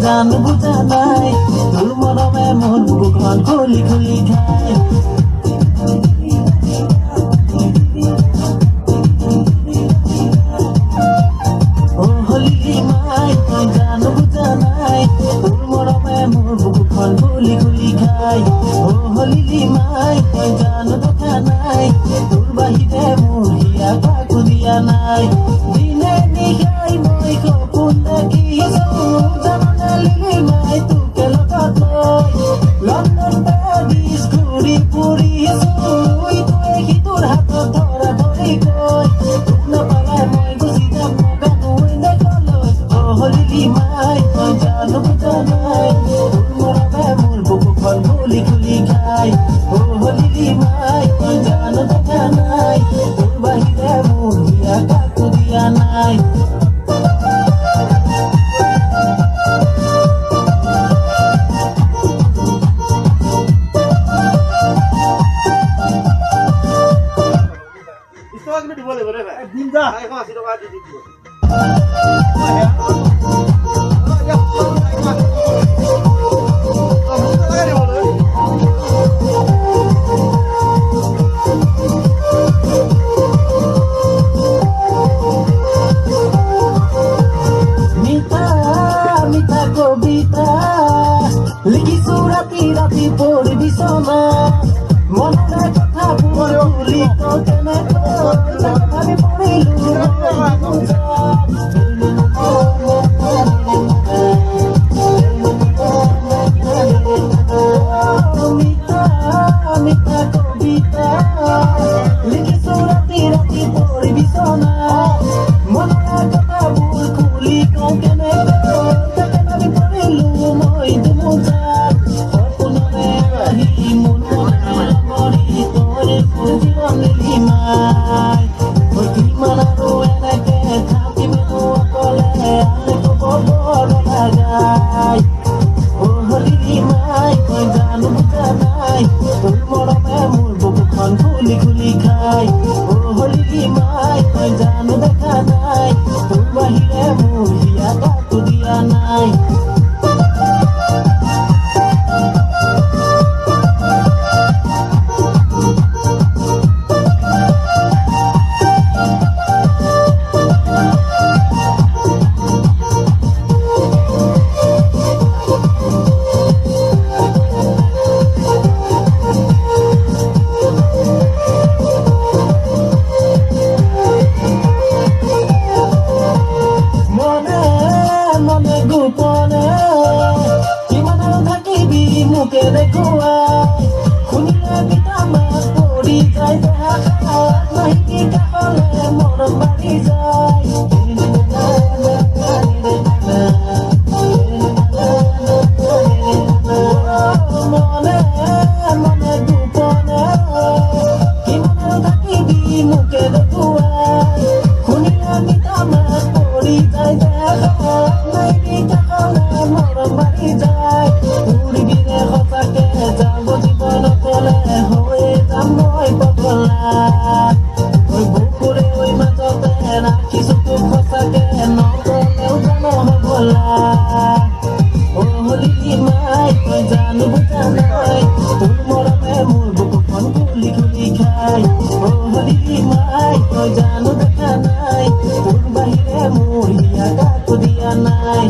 জান বুঝা নাই তোর মরমে মোর বুকখন খুলি খুলি খায় ও হলি মাই জান বুঝা নাই তোর মরমে মোর বুকখন খুলি খুলি খায় ও হলি মাই জান দেখা নাই তোর বাহিরে মোর হিয়া কাকু দিয়া নাই দিনে নিশাই মই কপুন দেখিছো London, Paris, Kuri, Puri, Sui, Tuehi, Turhato, Tora, Tori, Koi, Tuna, Palai, Moi, Gusita, Moga, Nui, Nekolos, Oh, Holy Mai, Jano, Putanai, Turmora, Bamul, Buku, Kol, Kuli, Kuli, Kai, Oh, Holy Mai, Jano, Takanai, Turbahi, Bamul, Dia, Kaku, Dianai. রাতি পড়ি বিছনা মনে কথা বলি তো কেনে আমি পড়িলু মিঠা কবিতা লিখিছো রাতি পড়ি বিছনা মনে কথা বলি তো কেনে আমি পড়িলু মই দুমুজা খুলি খাই ও হলি মাই জানো দেখা নাই তোর বাহিরে মোর হিয়া কাকু দিয়া নাই মুখে দেখুয়া শুনিলে পিতামা পড়ি যায় দেখা নাহি কাহলে মরম বাড়ি যায় মনে মনে গোপনে কিমান থাকিবি মুখে দেখুয়া শুনিলে পিতামা পড়ি যায় দেখা নাহি কাহলে মরম বাড়ি যায় যাব জীবন কলে হয়ে যাম মই পগলা ওই বুকুরে ওই মাজতে রাখিছো তোক সঁচাকে নগলেও জানো হবলা ও হলি মাই তই জানো বুজা নাই তোৰ মৰমে মোৰ বুকুখন খুলি খুলি খাই ও হলি মাই তই জানো দেখা নাই তোৰ বাহিৰে মোৰ হিয়া কাকো দিয়া নাই